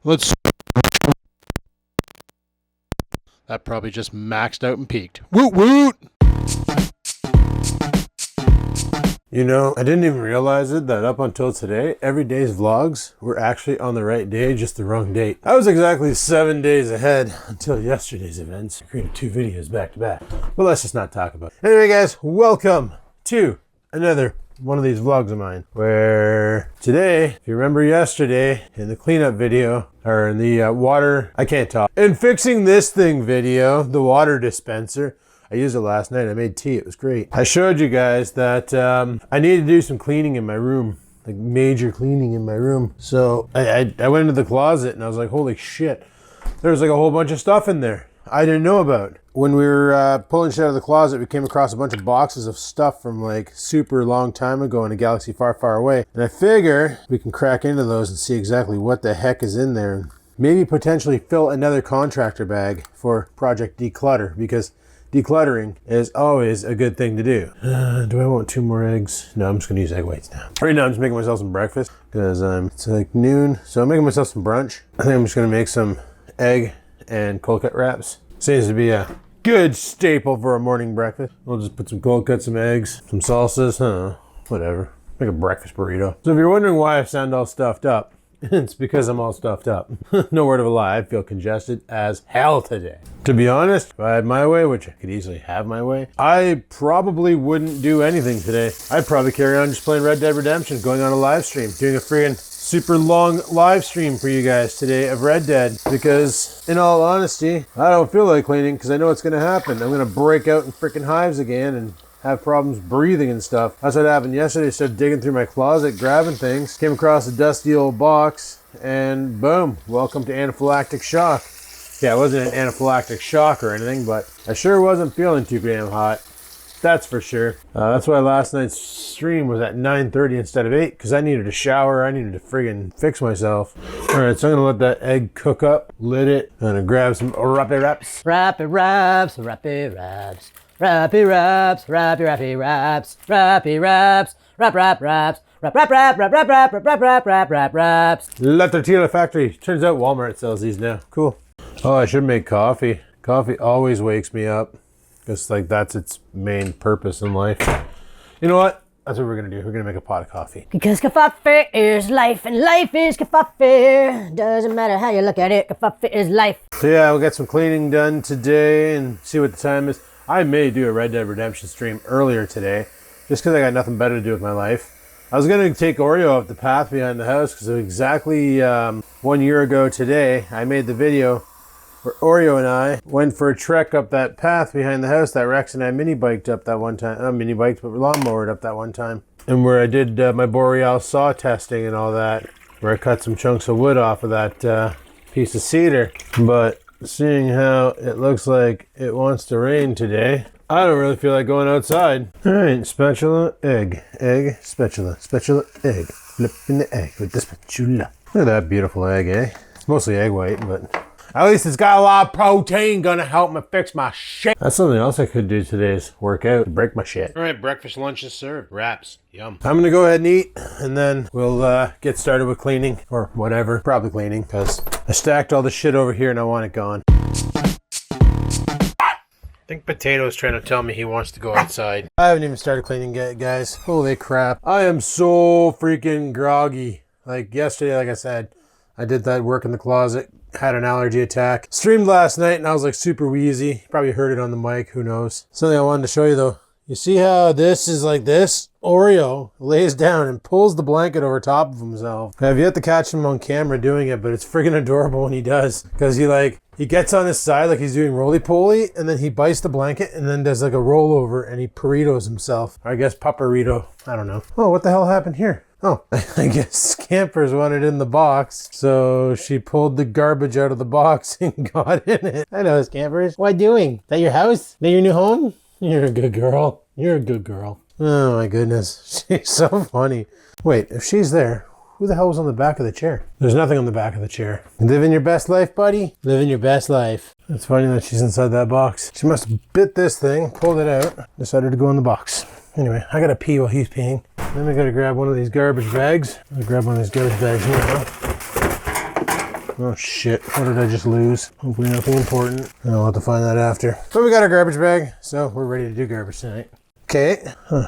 Let's. That probably just maxed out and peaked. Woot woot! You know, I didn't even realize it that up until today, every day's vlogs were actually on the right day, just the wrong date. I was exactly 7 days ahead until yesterday's events. I created 2 videos back to back. But let's just not talk about it. Anyway, guys, welcome to another one of these vlogs of mine, where today, if you remember yesterday in the cleanup video, or in the in fixing this thing video, the water dispenser, I used it last night. I made tea. It was great. I showed you guys that I needed to do some cleaning in my room, like major cleaning in my room. So I went into the closet and I was like, holy shit, there's like a whole bunch of stuff in there I didn't know about. When we were pulling shit out of the closet, we came across a bunch of boxes of stuff from like super long time ago in a galaxy far, far away. And I figure we can crack into those and see exactly what the heck is in there. Maybe potentially fill another contractor bag for Project Declutter, because decluttering is always a good thing to do. Do I want 2 more eggs? No, I'm just gonna use egg whites now. Right now I'm just making myself some breakfast because it's like noon. So I'm making myself some brunch. I think I'm just gonna make some egg and cold cut wraps. Seems to be a good staple for a morning breakfast. We'll just put some cold cut, some eggs, some salsas, whatever. Make a breakfast burrito. So if you're wondering why I sound all stuffed up, it's because I'm all stuffed up. No word of a lie, I feel congested as hell today. To be honest, if I had my way, which I could easily have my way, I probably wouldn't do anything today. I'd probably carry on just playing Red Dead Redemption, going on a live stream, doing a freaking super long live stream for you guys today of Red Dead, because in all honesty, I don't feel like cleaning because I know what's going to happen. I'm going to break out in freaking hives again and have problems breathing and stuff. That's what happened yesterday. I started digging through my closet, grabbing things, came across a dusty old box, and boom, welcome to anaphylactic shock. Yeah, it wasn't an anaphylactic shock or anything, but I sure wasn't feeling too damn hot. That's for sure. That's why last night's stream was at 9:30 instead of 8, because I needed a shower. I needed to friggin' fix myself. All right, so I'm gonna let that egg cook up, lit it. I'm gonna grab some wrappy wraps. Wrappy wraps, wrappy wraps. Wrappy wraps, wrappy wraps, wrappy wraps, wrap wraps, wrap wraps. La Tortilla Factory. Turns out Walmart sells these now. Cool. Oh, I should make coffee. Coffee always wakes me up. Because like that's its main purpose in life. You know what? That's what we're gonna do. We're gonna make a pot of coffee. Because coffee is life and life is coffee. Doesn't matter how you look at it, coffee is life. So yeah, we'll get some cleaning done today and see what the time is. I may do a Red Dead Redemption stream earlier today, just because I got nothing better to do with my life. I was gonna take Oreo up the path behind the house because exactly 1 year ago today, I made the video where Oreo and I went for a trek up that path behind the house that Rex and I mini-biked up that one time. Not mini-biked, but lawnmowered up that one time. And where I did my Boreal saw testing and all that, where I cut some chunks of wood off of that piece of cedar. But seeing how it looks like it wants to rain today, I don't really feel like going outside. All right, spatula, egg, spatula, spatula, egg. Flipping the egg with the spatula. Look at that beautiful egg, eh? It's mostly egg white, but at least it's got a lot of protein, gonna help me fix my shit. That's something else I could do today is work out to break my shit. All right, breakfast, lunch is served. Wraps, yum. I'm gonna go ahead and eat, and then we'll get started with cleaning, or whatever. Probably cleaning, because I stacked all the shit over here and I want it gone. I think Potato's trying to tell me he wants to go outside. I haven't even started cleaning yet, guys. Holy crap. I am so freaking groggy. Like yesterday, like I said, I did that work in the closet. Had an allergy attack. Streamed last night and I was like super wheezy. Probably heard it on the mic, who knows. Something I wanted to show you though. You see how this is like this? Oreo lays down and pulls the blanket over top of himself. I've yet to catch him on camera doing it, but it's friggin' adorable when he does. Because he gets on his side like he's doing roly-poly, and then he bites the blanket and then does like a rollover and he burritos himself. Or I guess paparito. I don't know. Oh, what the hell happened here? Oh, I guess Scampers wanted in the box, so she pulled the garbage out of the box and got in it. Hello, Scampers. What doing? Is that your house? That your new home? You're a good girl. You're a good girl. Oh my goodness. She's so funny. Wait, if she's there, who the hell was on the back of the chair? There's nothing on the back of the chair. Living your best life, buddy? Living your best life. It's funny that she's inside that box. She must have bit this thing, pulled it out, decided to go in the box. Anyway, I gotta pee while he's peeing. Then I gotta grab one of these garbage bags. I'll grab one of these garbage bags now. Oh shit, what did I just lose? Hopefully nothing important. I'll have to find that after. But we got our garbage bag, so we're ready to do garbage tonight. Okay,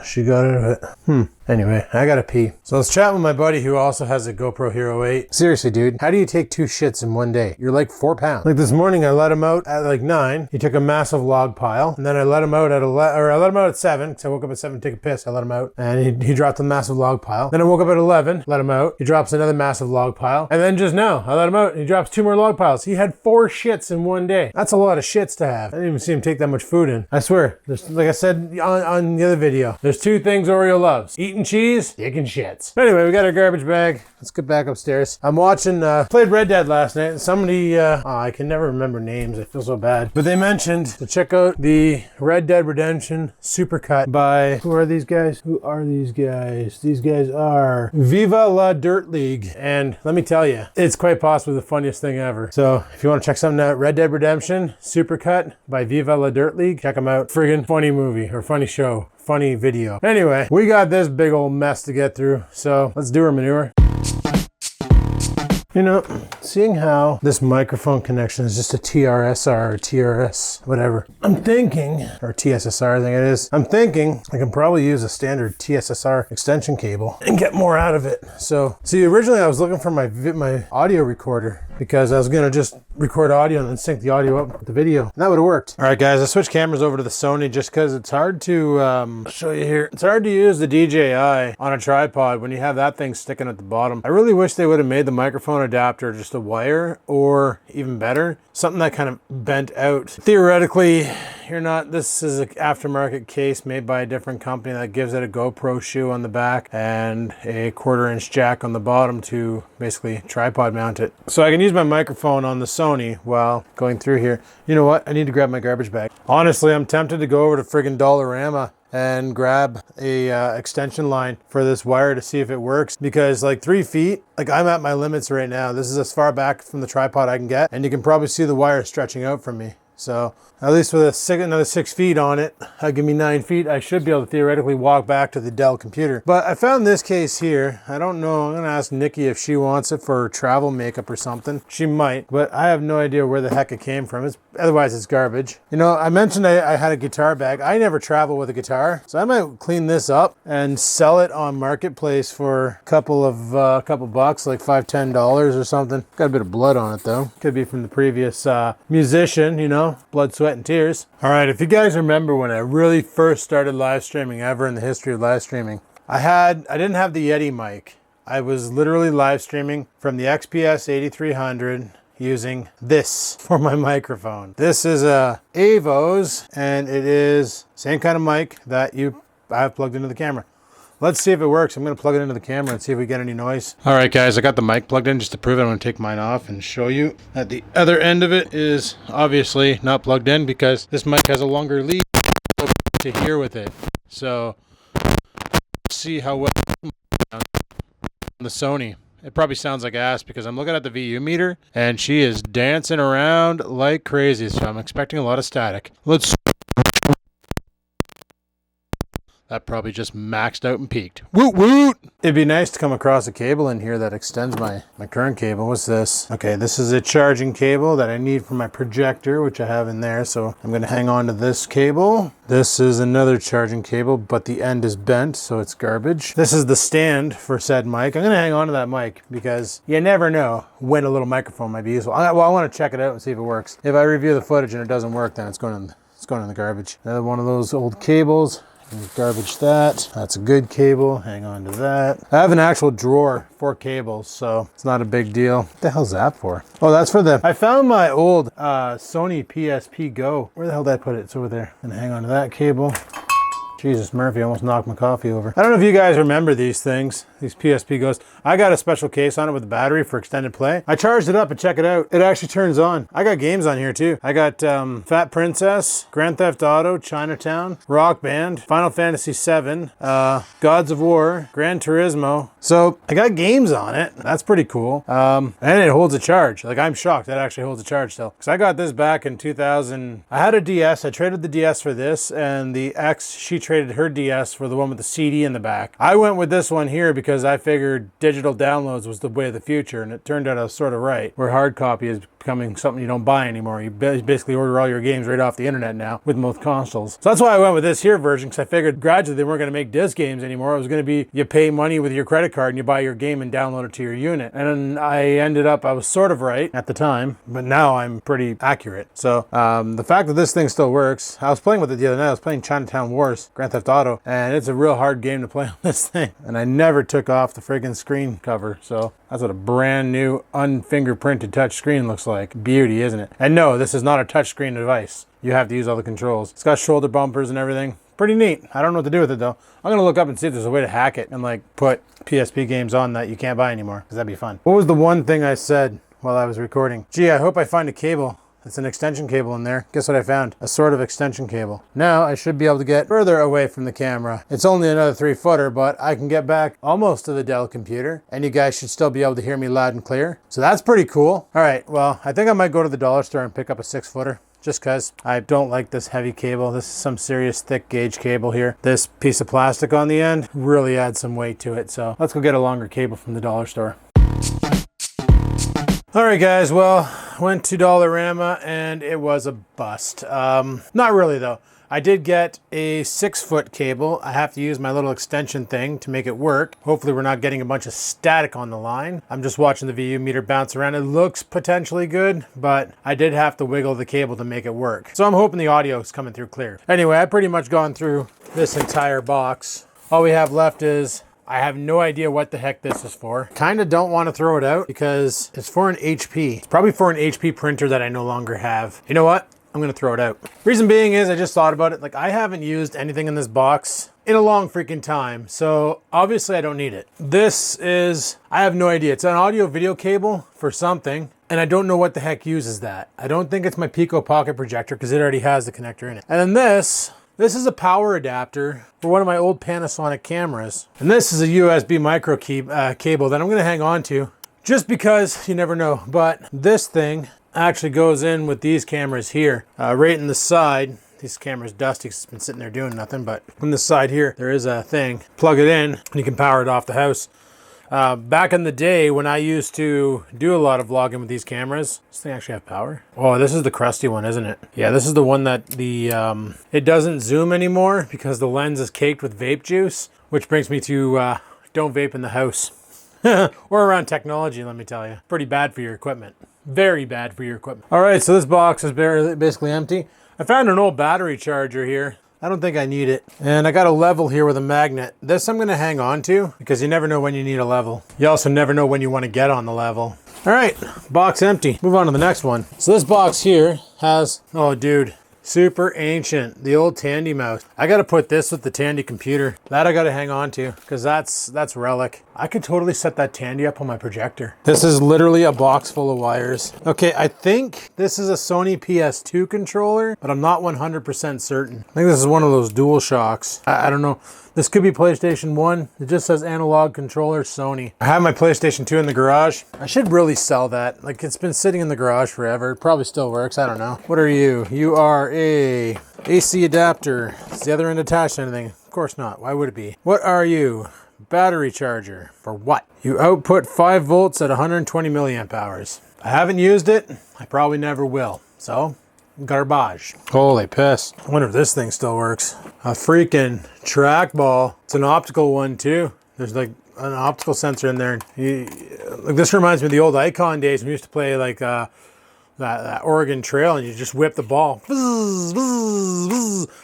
she got it of it. Anyway, I gotta pee. So let's chat with my buddy who also has a GoPro Hero 8. Seriously, dude, how do you take 2 shits in one day? You're like 4 pounds. Like this morning, I let him out at like 9. He took a massive log pile, and then I let him out at 11, or I let him out at 7. Because I woke up at 7 to take a piss. I let him out, and he dropped a massive log pile. Then I woke up at 11, let him out. He drops another massive log pile, and then just now, I let him out, and he drops 2 more log piles. He had 4 shits in one day. That's a lot of shits to have. I didn't even see him take that much food in. I swear. There's, like I said on the other video, there's 2 things Oreo loves: eating cheese, taking shits. But anyway, we got our garbage bag. Let's get back upstairs. I'm watching, played Red Dead last night, and somebody, I can never remember names. I feel so bad. But they mentioned to check out the Red Dead Redemption Supercut by, who are these guys? Who are these guys? These guys are Viva La Dirt League. And let me tell you, it's quite possibly the funniest thing ever. So if you want to check something out, Red Dead Redemption Supercut by Viva La Dirt League, check them out. Friggin' funny movie, or funny show. Funny video. Anyway, we got this big old mess to get through, so let's do our manure. You know, seeing how this microphone connection is just a TRSR or TRS, whatever, I'm thinking, or TSSR I think it is, I'm thinking I can probably use a standard TSSR extension cable and get more out of it. So, see, originally I was looking for my audio recorder because I was gonna just record audio and then sync the audio up with the video. And that would have worked. All right, guys, I switched cameras over to the Sony just because it's hard to, I'll show you here. It's hard to use the DJI on a tripod when you have that thing sticking at the bottom. I really wish they would have made the microphone adapter just a wire, or even better, something that kind of bent out. Theoretically, this is an aftermarket case made by a different company that gives it a GoPro shoe on the back and a 1/4-inch jack on the bottom to basically tripod mount it. So I can use my microphone on the Sony while going through here. You know what? I need to grab my garbage bag. Honestly, I'm tempted to go over to friggin' Dollarama and grab a extension line for this wire to see if it works, because like 3 feet, like I'm at my limits right now. This is as far back from the tripod I can get, and you can probably see the wire stretching out from me. So at least with another 6 feet on it, give me 9 feet, I should be able to theoretically walk back to the Dell computer. But I found this case here. I don't know, I'm gonna ask Nikki if she wants it for travel makeup or something. She might, but I have no idea where the heck it came from. Otherwise it's garbage. You know, I mentioned I had a guitar bag. I never travel with a guitar, so I might clean this up and sell it on Marketplace for a couple bucks, like $5-10 or something. Got a bit of blood on it though. Could be from the previous musician, you know, blood, sweat, and tears. All right, if you guys remember when I really first started live streaming ever in the history of live streaming, I didn't have the Yeti mic. I was literally live streaming from the XPS 8300 using this for my microphone. This is a Avos, and it is same kind of mic that I have plugged into the camera. Let's see if it works. I'm going to plug it into the camera and see if we get any noise. All right, guys, I got the mic plugged in just to prove it. I'm going to take mine off and show you that the other end of it is obviously not plugged in because this mic has a longer lead to hear with it. So let's see how well on the Sony. It probably sounds like ass because I'm looking at the VU meter and she is dancing around like crazy. So I'm expecting a lot of static. That probably just maxed out and peaked. Woot woot! It'd be nice to come across a cable in here that extends my current cable. What's this? Okay, this is a charging cable that I need for my projector, which I have in there. So I'm gonna hang on to this cable. This is another charging cable, but the end is bent, so it's garbage. This is the stand for said mic. I'm gonna hang on to that mic because you never know when a little microphone might be useful. I wanna check it out and see if it works. If I review the footage and it doesn't work, then it's going in the garbage. Another one of those old cables. Garbage that. That's a good cable. Hang on to that. I have an actual drawer for cables, so it's not a big deal. What the hell's that for? Oh, that's for I found my old Sony PSP Go. Where the hell did I put it? It's over there. And hang on to that cable. Jesus, Murphy almost knocked my coffee over. I don't know if you guys remember these things, these PSP Gos. I got a special case on it with a battery for extended play. I charged it up and check it out. It actually turns on. I got games on here too. I got Fat Princess, Grand Theft Auto, Chinatown, Rock Band, Final Fantasy VII, Gods of War, Gran Turismo. So I got games on it. That's pretty cool. And it holds a charge. Like, I'm shocked that actually holds a charge still. Because I got this back in 2000. I had a DS. I traded the DS for this, and the X, she traded traded her DS for the one with the CD in the back. I went with this one here because I figured digital downloads was the way of the future, and it turned out I was sort of right, where hard copy is becoming something you don't buy anymore. You basically order all your games right off the internet now with most consoles. So that's why I went with this here version, because I figured gradually they weren't going to make disc games anymore. It was going to be you pay money with your credit card and you buy your game and download it to your unit. And then I was sort of right at the time, but now I'm pretty accurate. So the fact that this thing still works, I was playing with it the other night. I was playing Chinatown Wars, Grand Theft Auto, and it's a real hard game to play on this thing. And I never took off the friggin' screen cover. So that's what a brand new unfingerprinted touch screen looks like. Beauty, isn't it? And no, this is not a touchscreen device. You have to use all the controls. It's got shoulder bumpers and everything. Pretty neat. I don't know what to do with it though. I'm gonna look up and see if there's a way to hack it and like put PSP games on that you can't buy anymore, because that'd be fun. What was the one thing I said while I was recording? Gee, I hope I find a cable. It's an extension cable in there. Guess what I found? A sort of extension cable. Now I should be able to get further away from the camera. It's only another 3-footer, but I can get back almost to the Dell computer, and you guys should still be able to hear me loud and clear. So that's pretty cool. All right, well, I think I might go to the dollar store and pick up a 6-footer. Just because I don't like this heavy cable. This is some serious thick gauge cable here. This piece of plastic on the end really adds some weight to it. So let's go get a longer cable from the dollar store. All right, guys, well, went to Dollarama and it was a bust. Not really though. I did get a 6-foot cable. I have to use my little extension thing to make it work. Hopefully we're not getting a bunch of static on the line. I'm just watching the VU meter bounce around. It looks potentially good, but I did have to wiggle the cable to make it work. So I'm hoping the audio is coming through clear. Anyway, I've pretty much gone through this entire box. All we have left is I have no idea what the heck this is for. Kind of don't want to throw it out because it's for an HP. It's probably for an HP printer that I no longer have. You know what? I'm gonna throw it out. Reason being is I just thought about it. Like, I haven't used anything in this box in a long freaking time. So obviously I don't need it. This is, I have no idea. It's an audio video cable for something. And I don't know what the heck uses that. I don't think it's my Pico pocket projector because it already has the connector in it. And then this is a power adapter for one of my old Panasonic cameras. And this is a USB micro cable that I'm gonna hang on to just because you never know. But this thing actually goes in with these cameras here, right in the side. This camera's dusty because it's been sitting there doing nothing, but on the side here, there is a thing. Plug it in and you can power it off the house. Back in the day when I used to do a lot of vlogging with these cameras, does this thing actually have power? Oh, this is the crusty one, isn't it? Yeah, this is the one that it doesn't zoom anymore because the lens is caked with vape juice, which brings me to don't vape in the house. Or around technology, let me tell you. Pretty bad for your equipment. Very bad for your equipment. All right, so this box is basically empty. I found an old battery charger here. I don't think I need it. And I got a level here with a magnet. This I'm gonna hang on to because you never know when you need a level. You also never know when you wanna get on the level. All right, box empty. Move on to the next one. So this box here has, oh dude, super ancient, the old Tandy mouse. I gotta put this with the Tandy computer. That I gotta hang on to because that's relic. I could totally set that Tandy up on my projector. This is literally a box full of wires. Okay, I think this is a Sony PS2 controller, but I'm not 100% certain. I think this is one of those Dual Shocks. I don't know. This could be PlayStation 1. It just says analog controller Sony. I have my PlayStation 2 in the garage. I should really sell that. Like, it's been sitting in the garage forever. It probably still works. I don't know. What are you? You are a AC adapter. Is the other end attached to anything? Of course not. Why would it be? What are you? Battery charger. For what? You output 5 volts at 120 milliamp hours. I haven't used it. I probably never will. So, garbage. Holy piss. I wonder if this thing still works. A freaking trackball. It's an optical one too. There's like an optical sensor in there. Like, this reminds me of the old Icon days when we used to play like that Oregon Trail and you just whip the ball.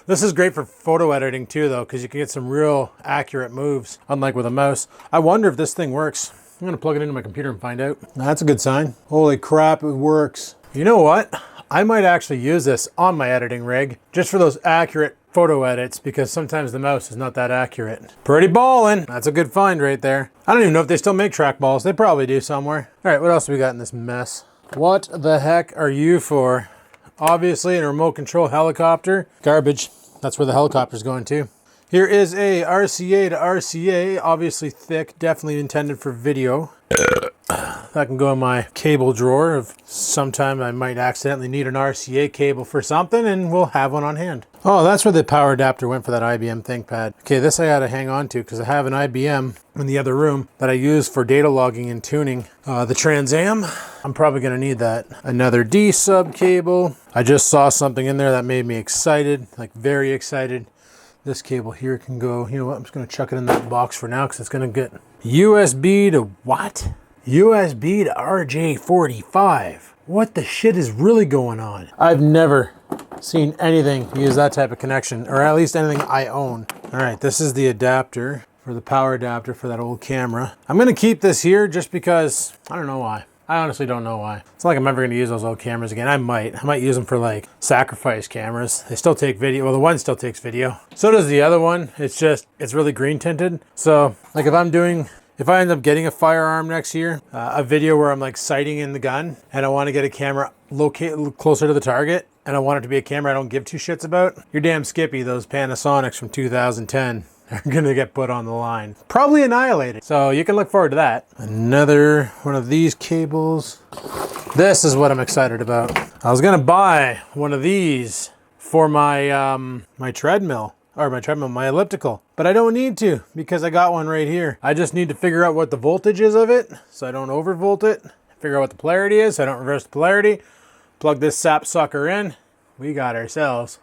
This is great for photo editing too though, because you can get some real accurate moves, unlike with a mouse. I wonder if this thing works. I'm gonna plug it into my computer and find out. That's a good sign. Holy crap, it works. You know what? I might actually use this on my editing rig just for those accurate photo edits, because sometimes the mouse is not that accurate. Pretty ballin'. That's a good find right there. I don't even know if they still make trackballs. They probably do somewhere. All right, what else do we got in this mess? What the heck are you for? Obviously a remote control helicopter. Garbage. That's where the helicopter's going to. Here is a RCA to RCA, obviously thick, definitely intended for video. that can go in my cable drawer. If sometime I might accidentally need an RCA cable for something, and we'll have one on hand. Oh, that's where the power adapter went for that IBM ThinkPad. Okay, this I gotta hang on to because I have an IBM in the other room that I use for data logging and tuning the Trans Am. I'm probably gonna need that. Another D sub cable. I just saw something in there that made me excited, like very excited. This cable here can go, you know what, I'm just gonna chuck it in that box for now because it's gonna get USB to what? USB to RJ45. What the shit is really going on? I've never seen anything use that type of connection, or at least anything I own. All right, this is the adapter for the power adapter for that old camera. I'm gonna keep this here just because, I don't know why. I honestly don't know why. It's not like I'm ever gonna use those old cameras again. I might use them for like sacrifice cameras. They still take video. Well, the one still takes video. So does the other one. It's really green tinted. So like if I end up getting a firearm next year, a video where I'm like sighting in the gun and I want to get a camera located closer to the target and I want it to be a camera I don't give two shits about, you're damn skippy. Those Panasonics from 2010 are gonna get put on the line. Probably annihilated. So you can look forward to that. Another one of these cables. This is what I'm excited about. I was gonna buy one of these for my my treadmill. Or my elliptical. But I don't need to because I got one right here. I just need to figure out what the voltage is of it so I don't overvolt it. Figure out what the polarity is so I don't reverse the polarity. Plug this sap sucker in. We got ourselves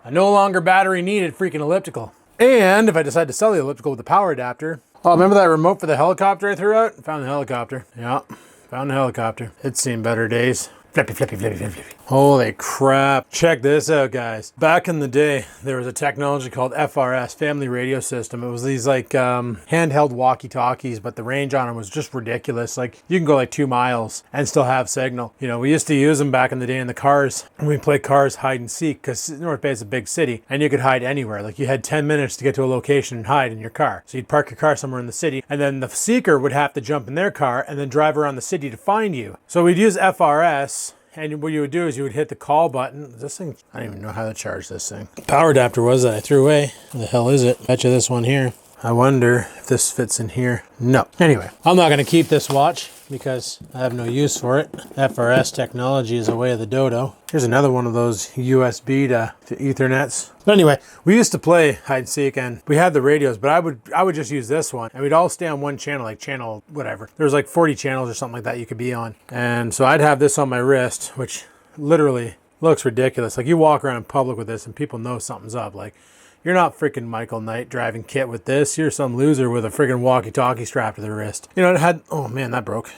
a no longer battery needed freaking elliptical. And if I decide to sell the elliptical with the power adapter. Oh, remember that remote for the helicopter I threw out? Found the helicopter. Yeah, found the helicopter. It's seen better days. Flippy, flippy, flippy, flippy, flippy. Holy crap. Check this out, guys. Back in the day, there was a technology called FRS, Family Radio System. It was these like handheld walkie-talkies, but the range on them was just ridiculous. Like you can go like 2 miles and still have signal. You know, we used to use them back in the day in the cars. And we play cars hide and seek because North Bay is a big city and you could hide anywhere. Like you had 10 minutes to get to a location and hide in your car. So you'd park your car somewhere in the city and then the seeker would have to jump in their car and then drive around the city to find you. So we'd use FRS. And what you would do is you would hit the call button. This thing, I don't even know how to charge this thing. Power adapter was that I threw away. What the hell is it? Bet you this one here. I wonder if this fits in here. No. Anyway, I'm not going to keep this watch because I have no use for it. FRS technology is a way of the dodo. Here's another one of those USB to Ethernets. But anyway, we used to play hide and seek and we had the radios, but I would just use this one and we'd all stay on one channel, like channel whatever. There was like 40 channels or something like that you could be on. And so I'd have this on my wrist, which literally looks ridiculous. Like you walk around in public with this and people know something's up. Like you're not freaking Michael Knight driving kit with this. You're some loser with a freaking walkie-talkie strapped to the wrist. You know, it had, oh man, that broke.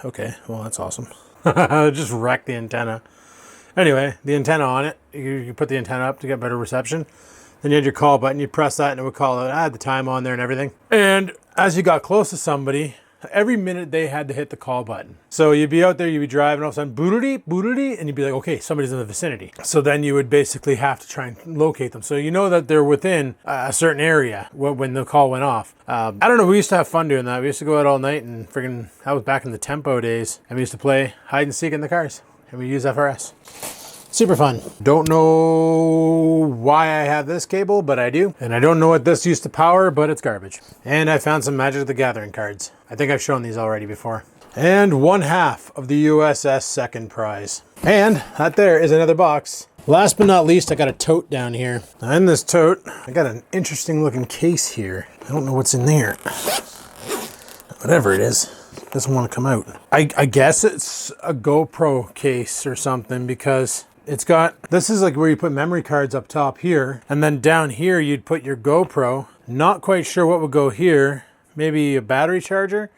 Okay, well, that's awesome. Just wrecked the antenna. Anyway, the antenna on it, you put the antenna up to get better reception. Then you had your call button, you press that and it would call it. I had the time on there and everything. And as you got close to somebody, every minute they had to hit the call button. So you'd be out there, you'd be driving, all of a sudden, boodity, boodity, and you'd be like, okay, somebody's in the vicinity. So then you would basically have to try and locate them. So you know that they're within a certain area when the call went off. I don't know, we used to have fun doing that. We used to go out all night and freaking, that was back in the tempo days. And we used to play hide and seek in the cars. And we use FRS. Super fun. Don't know why I have this cable, but I do. And I don't know what this used to power, but it's garbage. And I found some Magic the Gathering cards. I think I've shown these already before. And 1/2 of the USS second prize. And that there is another box. Last but not least, I got a tote down here. Now in this tote, I got an interesting looking case here. I don't know what's in there. Whatever it is. Doesn't want to come out. I guess it's a GoPro case or something because it's got, this is like where you put memory cards up top here. And then down here, you'd put your GoPro. Not quite sure what would go here. Maybe a battery charger,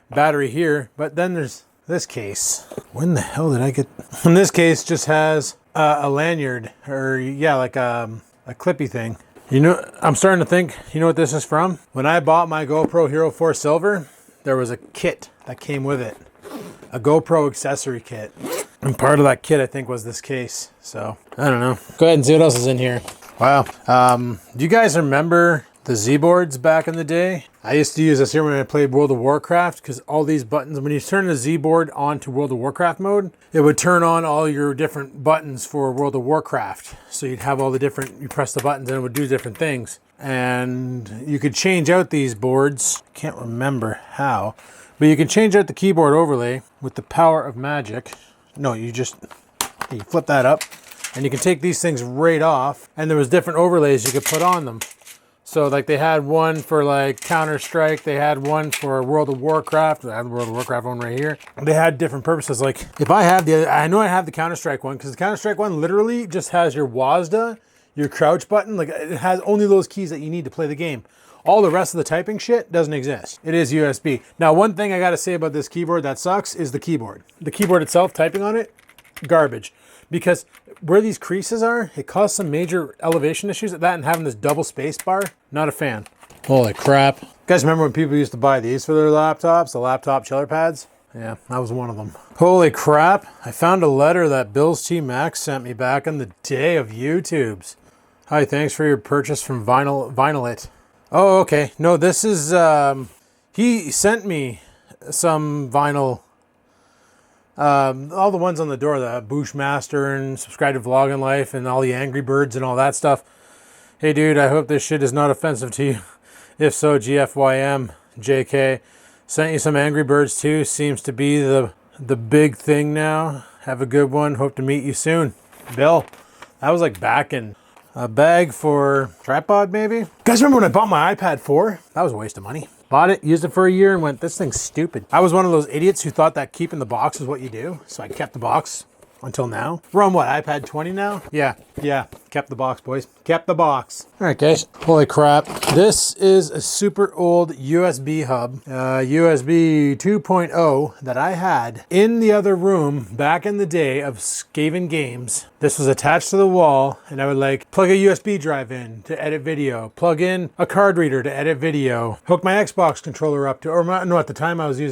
battery here. But then there's this case. When the hell did I get? And this case just has a lanyard or yeah, like a clippy thing. You know, I'm starting to think, you know what this is from? When I bought my GoPro Hero 4 Silver, there was a kit that came with it, a GoPro accessory kit. And part of that kit, I think, was this case. So, I don't know. Go ahead and see what else is in here. Wow. Do you guys remember the Z-boards back in the day? I used to use this here when I played World of Warcraft because all these buttons, when you turn the Z-board onto World of Warcraft mode, it would turn on all your different buttons for World of Warcraft. So you'd have all the different, you press the buttons and it would do different things. And you could change out these boards. Can't remember how, But you can change out the keyboard overlay with the power of magic. No, you flip that up and you can take these things right off, and there was different overlays you could put on them. So like they had one for like Counter-Strike, they had one for World of Warcraft, I have the World of Warcraft one right here. They had different purposes. Like if I have I know I have the Counter-Strike one, because the Counter-Strike one literally just has your WASD, your crouch button, like it has only those keys that you need to play the game. All the rest of the typing shit doesn't exist. It is USB. Now, one thing I gotta say about this keyboard that sucks is the keyboard. The keyboard itself, typing on it, garbage. Because where these creases are, it caused some major elevation issues at that, and having this double space bar, not a fan. Holy crap. You guys remember when people used to buy these for their laptops, the laptop chiller pads? Yeah, that was one of them. Holy crap. I found a letter that Bill's T Max sent me back in the day of YouTubes. Hi, thanks for your purchase from Vinylit. Oh, okay. No, this is, he sent me some vinyl. All the ones on the door, the Bushmaster and Subscribe to Vlog in Life and all the Angry Birds and all that stuff. Hey dude, I hope this shit is not offensive to you. If so, GFYM, JK. Sent you some Angry Birds too. Seems to be the big thing now. Have a good one. Hope to meet you soon. Bill, that was like back in a bag for tripod maybe. You guys remember when I bought my iPad 4? That was a waste of money. Bought it, used it for a year, and went, this thing's stupid. I was one of those idiots who thought that keeping the box is what you do. So I kept the box until now. We're on what, iPad 20 now? Yeah, kept the box, boys. Kept the box. All right, guys. Holy crap. This is a super old USB hub, USB 2.0 that I had in the other room back in the day of Skivinz games. This was attached to the wall, and I would like plug a USB drive in to edit video, plug in a card reader to edit video, hook my Xbox controller up to, or no, at the time I wasn't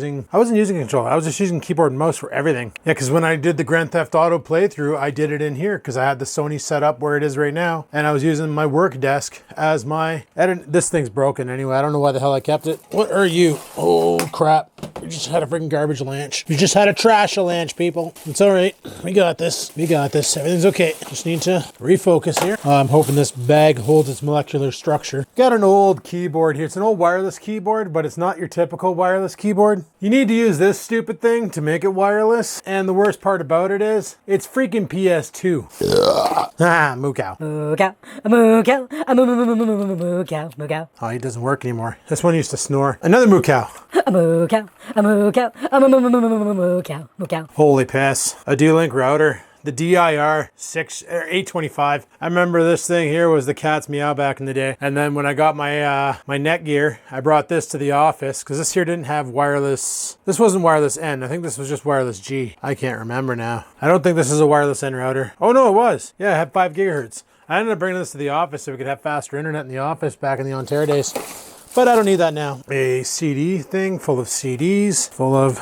using a controller. I was just using keyboard and mouse for everything. Yeah, because when I did the Grand Theft Auto playthrough, I did it in here because I had the Sony set up where it is right now, and I was using my work desk as my edit. This thing's broken anyway. I don't know why the hell I kept it. What are you? Oh crap. We just had a freaking garbage lunch. We just had a trash lunch, people. It's all right. We got this. We got this. Everything's okay. Just need to refocus here. I'm hoping this bag holds its molecular structure. Got an old keyboard here. It's an old wireless keyboard, but it's not your typical wireless keyboard. You need to use this stupid thing to make it wireless. And the worst part about it is, it's freaking PS2. Ah, moo cow. Moo cow, a moo cow, a moo cow, moo cow. Oh, it doesn't work anymore. This one used to snore. Another moo cow. A moo cow, a moo cow, a moo cow, moo cow. Holy piss. A D-Link router. The DIR 825. I remember this thing here was the cat's meow back in the day. And then when I got my my Netgear, I brought this to the office because this here didn't have wireless. This wasn't wireless N. I think this was just wireless G. I can't remember now. I don't think this is a wireless N router. Oh no, it was. Yeah, it had 5 gigahertz. I ended up bringing this to the office so we could have faster internet in the office back in the Ontario days. But I don't need that now. A CD thing full of CDs, full of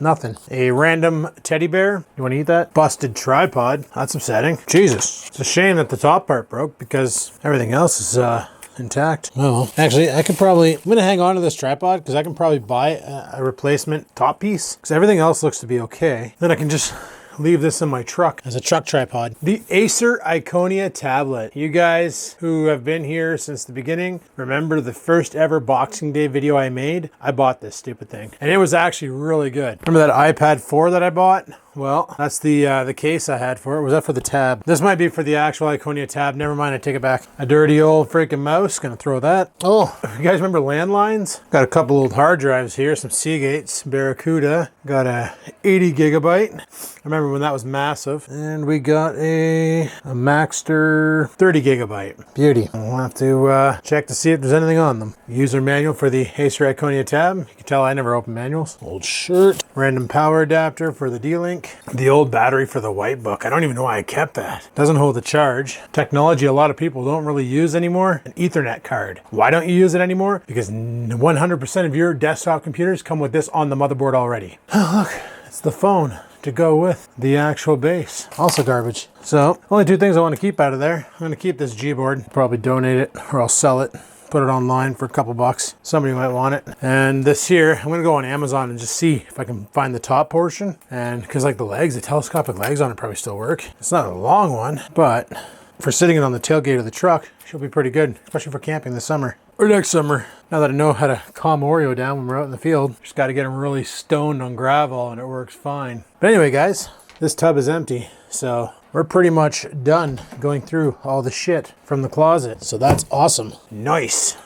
nothing. A random teddy bear. You want to eat that? Busted tripod. That's upsetting. Jesus. It's a shame that the top part broke because everything else is intact. Oh, actually, I'm going to hang on to this tripod because I can probably buy a replacement top piece because everything else looks to be okay. Then I can just leave this in my truck as a truck tripod. The Acer Iconia tablet. You guys who have been here since the beginning, remember the first ever Boxing Day video I made? I bought this stupid thing and it was actually really good. Remember that iPad 4 that I bought? Well, that's the case I had for it. Was that for the tab? This might be for the actual Iconia tab. Never mind, I take it back. A dirty old freaking mouse. Gonna throw that. Oh, you guys remember landlines? Got a couple old hard drives here. Some Seagates, Barracuda. Got a 80 gigabyte. I remember when that was massive. And we got a Maxter 30 gigabyte. Beauty. We'll have to check to see if there's anything on them. User manual for the Acer Iconia tab. You can tell I never open manuals. Old shirt. Random power adapter for the D-Link. The old battery for the white book. I don't even know why I kept that. Doesn't hold a charge. Technology a lot of people don't really use anymore. An Ethernet card. Why don't you use it anymore? Because 100% of your desktop computers come with this on the motherboard already. Oh, look, it's the phone to go with the actual base. Also garbage. So, only 2 things I want to keep out of there. I'm going to keep this G-board. Probably donate it or I'll sell it. Put it online for a couple bucks. Somebody might want it. And this here, I'm gonna go on Amazon and just see if I can find the top portion. And because like the legs, the telescopic legs on it probably still work. It's not a long one, but for sitting it on the tailgate of the truck, she'll be pretty good, especially for camping this summer. Or next summer. Now that I know how to calm Oreo down when we're out in the field, just got to get him really stoned on gravel and it works fine. But anyway, guys, this tub is empty. So we're pretty much done going through all the shit from the closet. So that's awesome. Nice.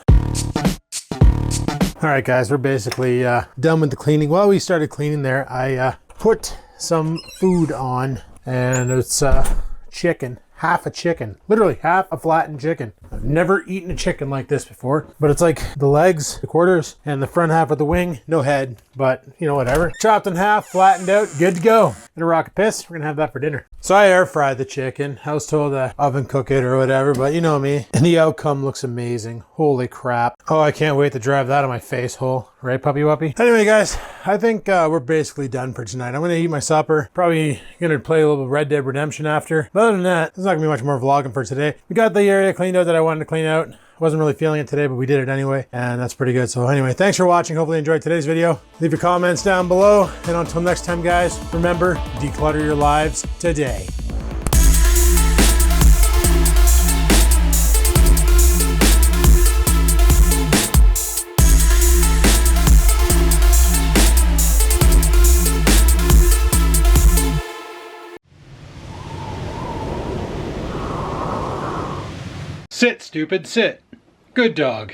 All right, guys, we're basically done with the cleaning. While we started cleaning there, I put some food on, and it's chicken. Half a chicken, literally half a flattened chicken. I've never eaten a chicken like this before, but it's like the legs, the quarters, and the front half of the wing, no head, but you know, whatever. Chopped in half, flattened out, good to go. Gonna rock a piss, we're gonna have that for dinner. So I air fried the chicken. I was told to oven cook it or whatever, but you know me. And the outcome looks amazing. Holy crap. Oh, I can't wait to drive that on my face hole. Right, puppy wuppy? Anyway, guys, I think we're basically done for tonight. I'm gonna eat my supper. Probably gonna play a little Red Dead Redemption after. But other than that, there's not gonna be much more vlogging for today. We got the area cleaned out that I wanted to clean out. Wasn't really feeling it today, but we did it anyway, and that's pretty good. So anyway, thanks for watching. Hopefully you enjoyed today's video. Leave your comments down below. And until next time, guys, remember, declutter your lives today. Sit, stupid, sit. Good dog.